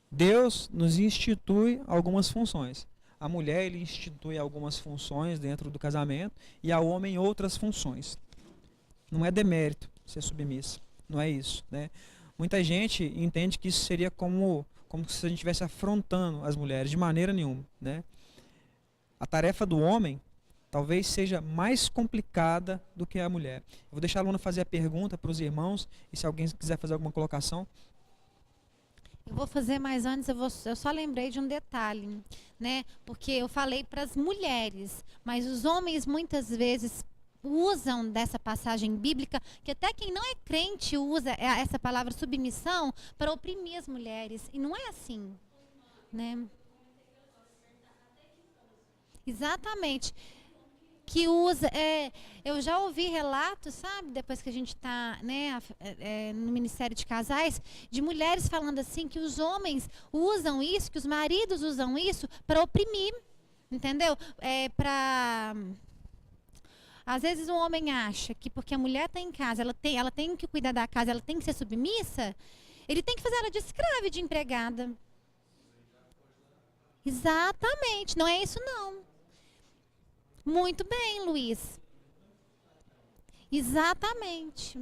Deus nos institui algumas funções. A mulher, ele institui algumas funções dentro do casamento e ao homem outras funções. Não é demérito ser submissa. Não é isso, Muita gente entende que isso seria como se a gente estivesse afrontando as mulheres, de maneira nenhuma, A tarefa do homem talvez seja mais complicada do que a mulher. Eu vou deixar a Luna fazer a pergunta para os irmãos, e se alguém quiser fazer alguma colocação. Eu vou fazer, mas antes eu só lembrei de um detalhe, Porque eu falei para as mulheres, mas os homens muitas vezes usam dessa passagem bíblica, que até quem não é crente usa essa palavra submissão para oprimir as mulheres. E não é assim, Exatamente. Que usa, eu já ouvi relatos, sabe, depois que a gente está no Ministério de Casais, de mulheres falando assim, que os homens usam isso, que os maridos usam isso para oprimir, entendeu? Às vezes o homem acha que porque a mulher está em casa, ela tem que cuidar da casa, ela tem que ser submissa, ele tem que fazer ela de escrava e de empregada. Exatamente, não é isso não. Muito bem, Luiz. Exatamente.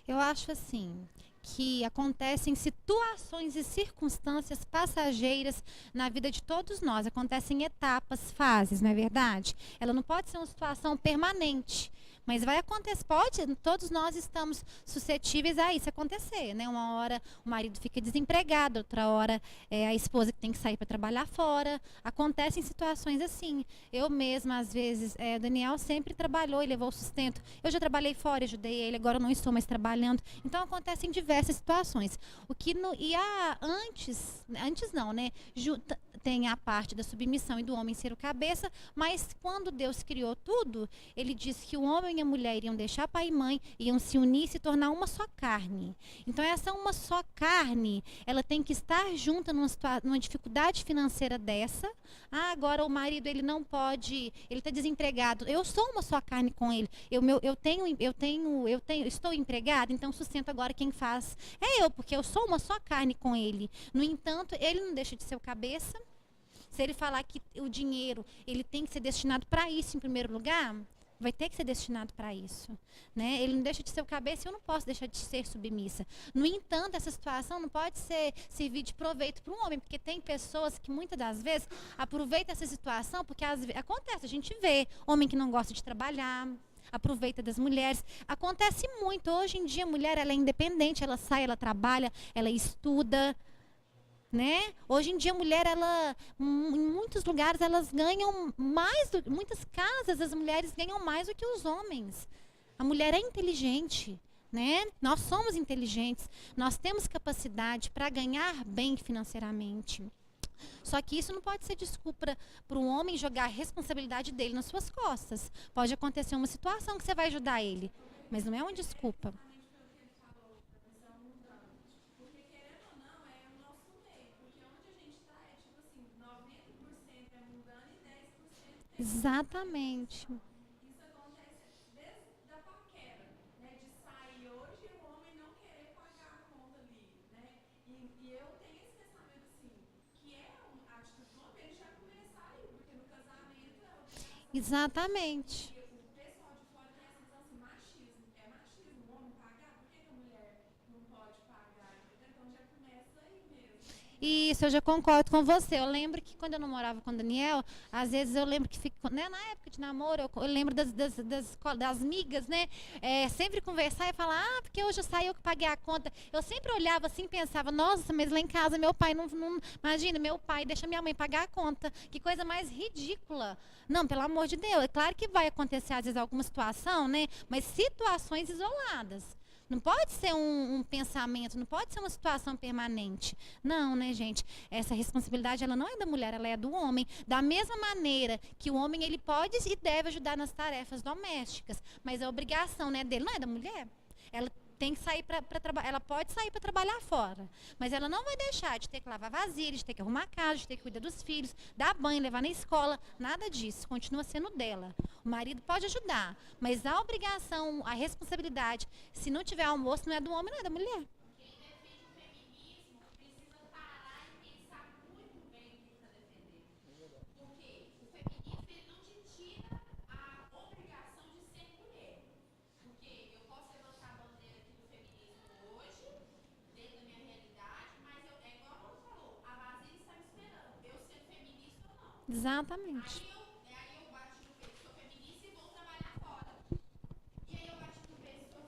Eu acho assim, que acontecem situações e circunstâncias passageiras na vida de todos nós. Acontecem etapas, fases, não é verdade? Ela não pode ser uma situação permanente. Mas vai acontecer, pode, todos nós estamos suscetíveis a isso acontecer, né? Uma hora o marido fica desempregado, outra hora é a esposa que tem que sair para trabalhar fora. Acontecem situações assim. Eu mesma, às vezes, Daniel sempre trabalhou e levou o sustento. Eu já trabalhei fora, ajudei ele, agora eu não estou mais trabalhando. Então acontecem diversas situações. O que antes não, né? Tem a parte da submissão e do homem ser o cabeça, mas quando Deus criou tudo, ele disse que o homem e a mulher iriam deixar pai e mãe, iam se unir e se tornar uma só carne. Então essa uma só carne, ela tem que estar junta numa dificuldade financeira dessa. Agora o marido ele não pode, ele está desempregado. Eu sou uma só carne com ele. Estou empregado, então sustento agora quem faz é eu, porque eu sou uma só carne com ele. No entanto, ele não deixa de ser o cabeça. Se ele falar que o dinheiro ele tem que ser destinado para isso em primeiro lugar, vai ter que ser destinado para isso, né? Ele não deixa de ser o cabeça e eu não posso deixar de ser submissa. No entanto, essa situação não pode servir de proveito para um homem, porque tem pessoas que muitas das vezes aproveitam essa situação, porque acontece, a gente vê homem que não gosta de trabalhar, aproveita das mulheres. Acontece muito. Hoje em dia a mulher ela é independente, ela sai, ela trabalha, ela estuda, né? Hoje em dia a mulher, em muitos lugares, elas ganham mais, muitas casas as mulheres ganham mais do que os homens. A mulher é inteligente, né? Nós somos inteligentes, nós temos capacidade para ganhar bem financeiramente. Só que isso não pode ser desculpa para um homem jogar a responsabilidade dele nas suas costas. Pode acontecer uma situação que você vai ajudar ele, mas não é uma desculpa. Exatamente. Isso acontece desde a paquera, né? De sair hoje e o homem não querer pagar a conta ali, né? E eu tenho esse pensamento assim, que é uma atitude do homem, ele já começar ali, porque no casamento é obrigação. Exatamente. O pessoal de fora tem essa visão assim, machismo. É machismo o homem pagar? Por que a mulher não pode pagar? Então já começa aí mesmo. Isso, eu já concordo com você. Eu lembro que quando eu não morava com o Daniel, às vezes eu lembro que né, na época de namoro, eu lembro das migas, né? Sempre conversar e falar, porque hoje eu saí, eu que paguei a conta. Eu sempre olhava assim e pensava, nossa, mas lá em casa meu pai não. Imagina, meu pai deixa minha mãe pagar a conta. Que coisa mais ridícula. Não, pelo amor de Deus. É claro que vai acontecer, às vezes, alguma situação, né? Mas situações isoladas. Não pode ser um pensamento, não pode ser uma situação permanente. Não, né, gente? Essa responsabilidade, ela não é da mulher, ela é do homem. Da mesma maneira que o homem, ele pode e deve ajudar nas tarefas domésticas. Mas a obrigação, né, dele não é da mulher. Ela tem que sair para trabalhar, ela pode sair para trabalhar fora, mas ela não vai deixar de ter que lavar vasilha, de ter que arrumar a casa, de ter que cuidar dos filhos, dar banho, levar na escola, nada disso, continua sendo dela. O marido pode ajudar, mas a obrigação, a responsabilidade, se não tiver almoço, não é do homem, não é da mulher. Quem defende o feminismo precisa parar e pensar muito bem o que está defendendo. Porque o feminismo ele não te tira a obrigação de ser mulher. Porque eu posso levantar a bandeira aqui do feminismo hoje, dentro da minha realidade, mas é igual a Rose falou, a vasilha está me esperando. Eu sendo feminista ou não. Exatamente. Aí eu bati no peito, sou feminista e vou trabalhar fora. E aí eu bati no peito,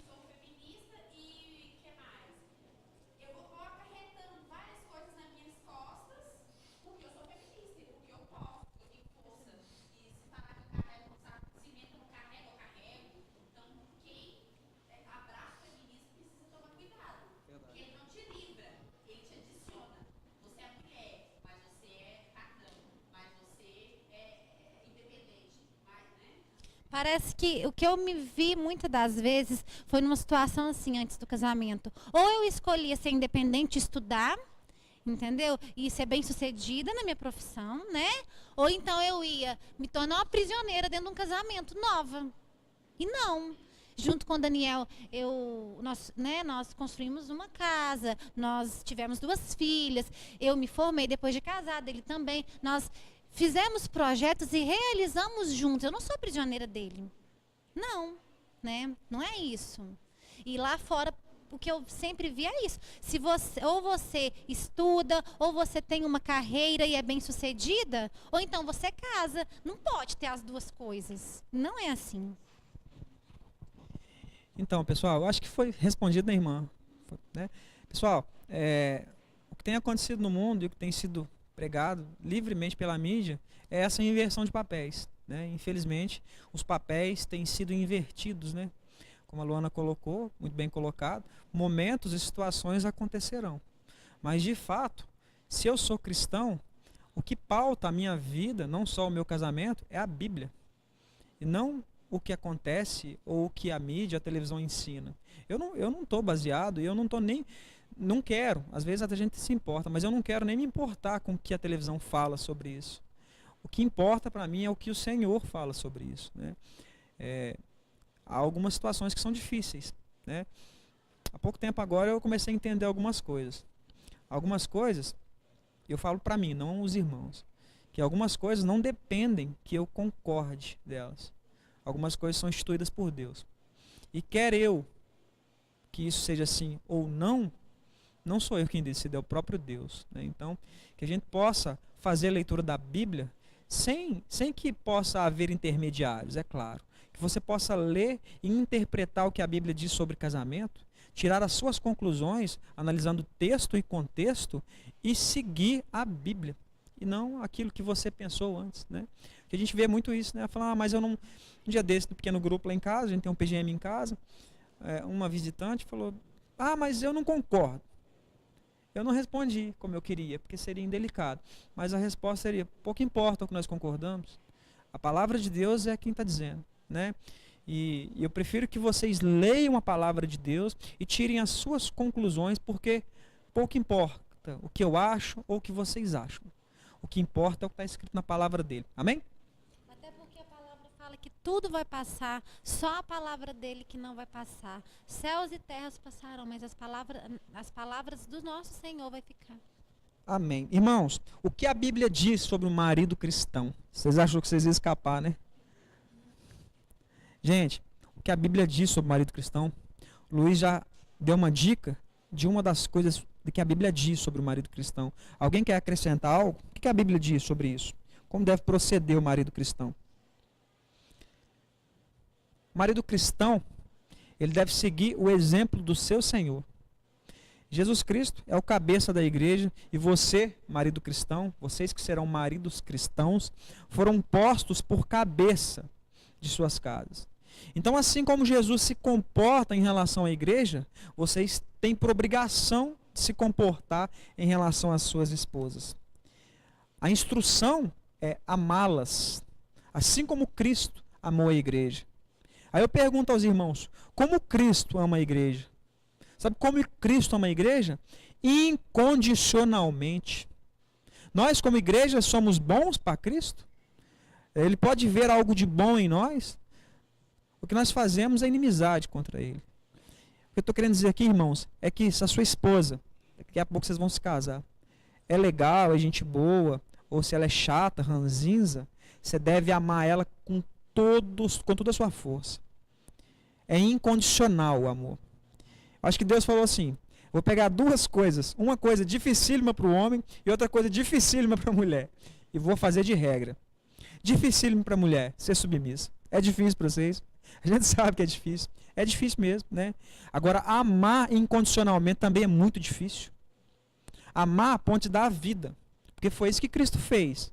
sou feminista e o que mais? Eu vou acarretando várias coisas nas minhas costas, porque eu sou feminista, porque eu posso, eu tenho força. E se falar que eu carrego um saco de cimento, eu não carrego, eu carrego. Então, quem abraça o feminismo precisa tomar cuidado. Porque ele não te livra, ele te adiciona. Você é mulher, mas você é patrão, mas você é independente, mas, né? Parece que o que eu me vi muitas das vezes foi numa situação assim, antes do casamento. Ou eu escolhia ser independente e estudar, entendeu? E ser bem-sucedida na minha profissão, né? Ou então eu ia me tornar uma prisioneira dentro de um casamento nova. E não. Junto com o Daniel, nós construímos uma casa, nós tivemos 2 filhas, eu me formei depois de casada, ele também. Nós fizemos projetos e realizamos juntos. Eu não sou prisioneira dele. Não, né? Não é isso. E lá fora, o que eu sempre vi é isso. Se você, ou você estuda, ou você tem uma carreira e é bem-sucedida, ou então você casa. Não pode ter as duas coisas. Não é assim. Então, pessoal, eu acho que foi respondido, né, irmã? Né? Pessoal, o que tem acontecido no mundo e o que tem sido pregado livremente pela mídia é essa inversão de papéis. Né? Infelizmente, os papéis têm sido invertidos, né? Como a Luana colocou, muito bem colocado, momentos e situações acontecerão. Mas, de fato, se eu sou cristão, o que pauta a minha vida, não só o meu casamento, é a Bíblia. E não o que acontece ou o que a mídia, a televisão ensina. Eu não estou baseado, eu não estou nem... Não quero, às vezes a gente se importa, mas eu não quero nem me importar com o que a televisão fala sobre isso. O que importa para mim é o que o Senhor fala sobre isso. Né? Há algumas situações que são difíceis. Né? Há pouco tempo agora eu comecei a entender algumas coisas. Algumas coisas, eu falo para mim, não os irmãos, que algumas coisas não dependem que eu concorde delas. Algumas coisas são instituídas por Deus. E quer eu que isso seja assim ou não, não sou eu quem decide, é o próprio Deus. Né? Então, que a gente possa fazer a leitura da Bíblia sem que possa haver intermediários, é claro. Que você possa ler e interpretar o que a Bíblia diz sobre casamento, tirar as suas conclusões, analisando texto e contexto, e seguir a Bíblia, e não aquilo que você pensou antes. Né? Que a gente vê muito isso, né? Falar, mas eu não... Um dia desse, no pequeno grupo lá em casa, a gente tem um PGM em casa, uma visitante falou, mas eu não concordo. Eu não respondi como eu queria, porque seria indelicado. Mas a resposta seria, pouco importa o que nós concordamos. A palavra de Deus é quem está dizendo. Né? E eu prefiro que vocês leiam a palavra de Deus e tirem as suas conclusões, porque pouco importa o que eu acho ou o que vocês acham. O que importa é o que está escrito na palavra dele. Amém? Até porque a palavra fala que tudo vai passar, só a palavra dele que não vai passar. Céus e terras passarão, mas as palavras do nosso Senhor vai ficar. Amém. Irmãos, o que a Bíblia diz sobre o marido cristão? Vocês acham que vocês iam escapar, né? Gente, o que a Bíblia diz sobre o marido cristão, Luiz já deu uma dica de uma das coisas que a Bíblia diz sobre o marido cristão. Alguém quer acrescentar algo? O que a Bíblia diz sobre isso? Como deve proceder o marido cristão? O marido cristão, ele deve seguir o exemplo do seu Senhor. Jesus Cristo é o cabeça da igreja e você, marido cristão, vocês que serão maridos cristãos, foram postos por cabeça de suas casas. Então, assim como Jesus se comporta em relação à igreja, vocês têm por obrigação de se comportar em relação às suas esposas. A instrução é amá-las, assim como Cristo amou a igreja. Aí eu pergunto aos irmãos, como Cristo ama a igreja? Sabe como Cristo ama a igreja? Incondicionalmente. Nós, como igreja, somos bons para Cristo? Ele pode ver algo de bom em nós? O que nós fazemos é inimizade contra ele. O que eu estou querendo dizer aqui, irmãos, é que se a sua esposa, daqui a pouco vocês vão se casar, é legal, é gente boa, ou se ela é chata, ranzinza, você deve amar ela com toda a sua força. É incondicional o amor. Acho que Deus falou assim, vou pegar duas coisas, uma coisa dificílima para o homem e outra coisa dificílima para a mulher, e vou fazer de regra. Dificílimo para a mulher ser submissa. É difícil para vocês? A gente sabe que é difícil. É difícil mesmo, né? Agora, amar incondicionalmente também é muito difícil. Amar a ponto de dar a vida. Porque foi isso que Cristo fez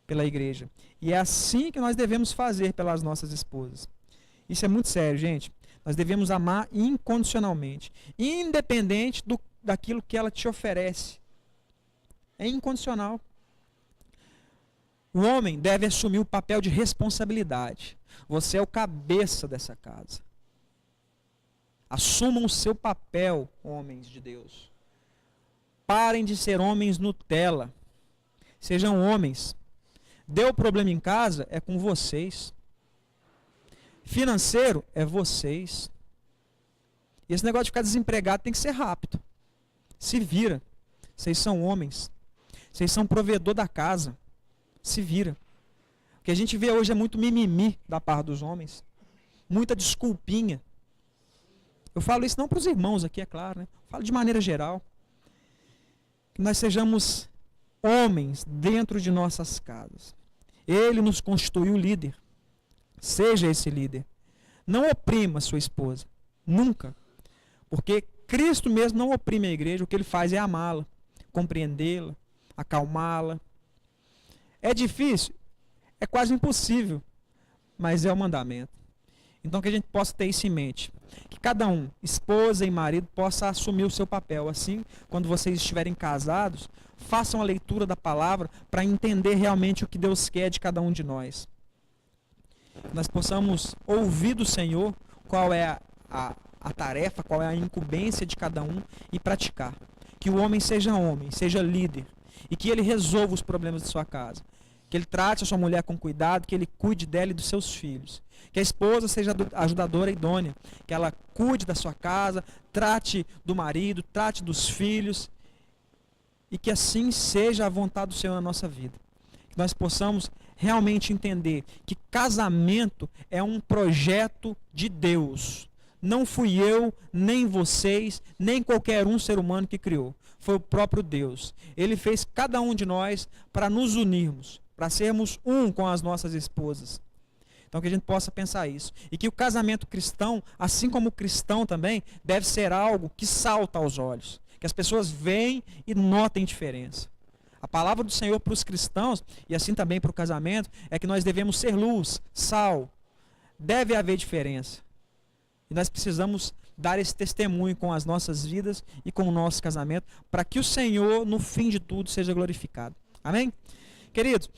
pela igreja. E é assim que nós devemos fazer pelas nossas esposas. Isso é muito sério, gente. Nós devemos amar incondicionalmente. Independente daquilo que ela te oferece. É incondicional. O homem deve assumir o papel de responsabilidade. Você é o cabeça dessa casa. Assumam o seu papel, homens de Deus. Parem de ser homens Nutella. Sejam homens. Deu problema em casa, é com vocês. Financeiro, é vocês. E esse negócio de ficar desempregado tem que ser rápido. Se vira. Vocês são homens. Vocês são provedor da casa. Se vira. O que a gente vê hoje é muito mimimi da parte dos homens. Muita desculpinha. Eu falo isso não para os irmãos aqui, é claro, né? Eu falo de maneira geral. Que nós sejamos homens dentro de nossas casas. Ele nos constituiu líder. Seja esse líder. Não oprima sua esposa. Nunca. Porque Cristo mesmo não oprime a igreja. O que ele faz é amá-la, compreendê-la, acalmá-la. É difícil? É quase impossível. Mas é o mandamento. Então que a gente possa ter isso em mente. Que cada um, esposa e marido, possa assumir o seu papel. Assim, quando vocês estiverem casados, façam a leitura da palavra para entender realmente o que Deus quer de cada um de nós. Nós possamos ouvir do Senhor qual é a tarefa, qual é a incumbência de cada um e praticar. Que o homem, seja líder e que ele resolva os problemas de sua casa. Que ele trate a sua mulher com cuidado, que ele cuide dela e dos seus filhos. Que a esposa seja ajudadora idônea, que ela cuide da sua casa, trate do marido, trate dos filhos, e que assim seja a vontade do Senhor na nossa vida. Que nós possamos realmente entender que casamento é um projeto de Deus. Não fui eu, nem vocês, nem qualquer ser humano que criou. Foi o próprio Deus. Ele fez cada um de nós para nos unirmos, para sermos um com as nossas esposas. Então que a gente possa pensar isso. E que o casamento cristão, assim como o cristão também, deve ser algo que salta aos olhos. Que as pessoas veem e notem diferença. A palavra do Senhor para os cristãos, e assim também para o casamento, é que nós devemos ser luz, sal. Deve haver diferença. E nós precisamos dar esse testemunho com as nossas vidas e com o nosso casamento, para que o Senhor, no fim de tudo, seja glorificado. Amém? Queridos,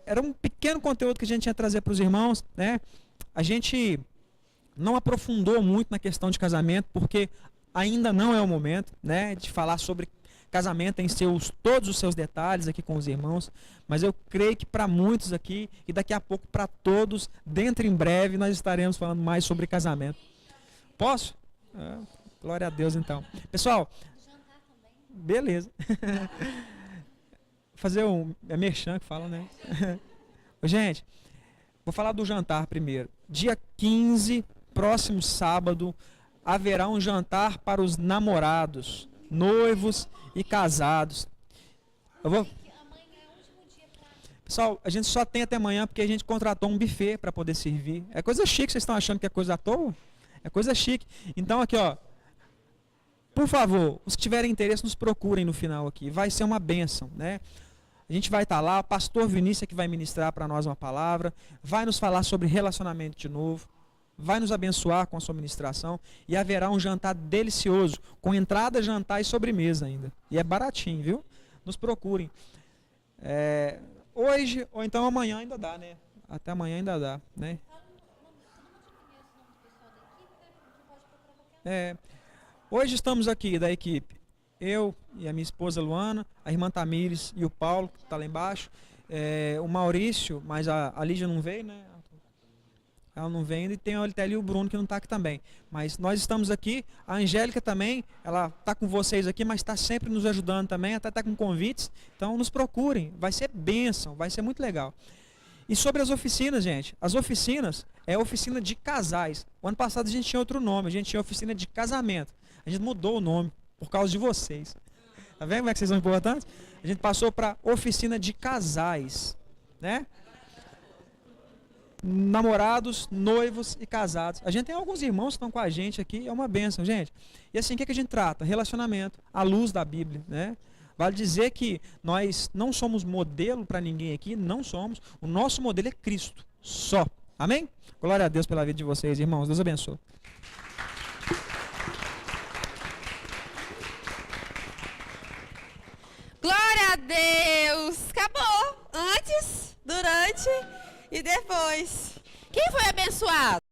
era um pequeno conteúdo que a gente ia trazer para os irmãos, né? A gente não aprofundou muito na questão de casamento, porque ainda não é o momento, né, de falar sobre casamento em todos os seus detalhes aqui com os irmãos, mas eu creio que para muitos aqui, e daqui a pouco para todos, dentro em breve, nós estaremos falando mais sobre casamento. Posso? Glória a Deus, então. Pessoal, beleza. Fazer é merchan que fala, né? Gente, vou falar do jantar primeiro. Dia 15, próximo sábado, haverá um jantar para os namorados, noivos e casados. Pessoal, a gente só tem até amanhã porque a gente contratou um buffet para poder servir. É coisa chique, vocês estão achando que é coisa à toa? É coisa chique. Então aqui, ó, por favor, os que tiverem interesse, nos procurem no final aqui. Vai ser uma bênção, né? A gente vai estar lá, o pastor Vinícius é que vai ministrar para nós uma palavra, vai nos falar sobre relacionamento de novo, vai nos abençoar com a sua ministração e haverá um jantar delicioso, com entrada, jantar e sobremesa ainda. E é baratinho, viu? Nos procurem. Hoje, ou então amanhã ainda dá, né? Até amanhã ainda dá, né? Hoje estamos aqui da equipe, eu e a minha esposa Luana, a irmã Tamires e o Paulo, que está lá embaixo, o Maurício, mas a Lígia não veio, né? Ela não vem ainda, e tem a Olitélia e o Bruno que não está aqui também. Mas nós estamos aqui, a Angélica também, ela está com vocês aqui, mas está sempre nos ajudando também, até está com convites, então nos procurem, vai ser bênção, vai ser muito legal. E sobre as oficinas, gente, as oficinas é a oficina de casais. O ano passado a gente tinha outro nome, a gente tinha oficina de casamento. A gente mudou o nome por causa de vocês. Tá vendo como é que vocês são importantes? A gente passou para oficina de casais, né? Namorados, noivos e casados. A gente tem alguns irmãos que estão com a gente aqui, é uma bênção, gente. E assim, o que a gente trata? Relacionamento, à luz da Bíblia, né? Vale dizer que nós não somos modelo para ninguém aqui, não somos. O nosso modelo é Cristo, só. Amém? Glória a Deus pela vida de vocês, irmãos. Deus abençoe. Glória a Deus! Acabou! Antes, durante e depois. Quem foi abençoado?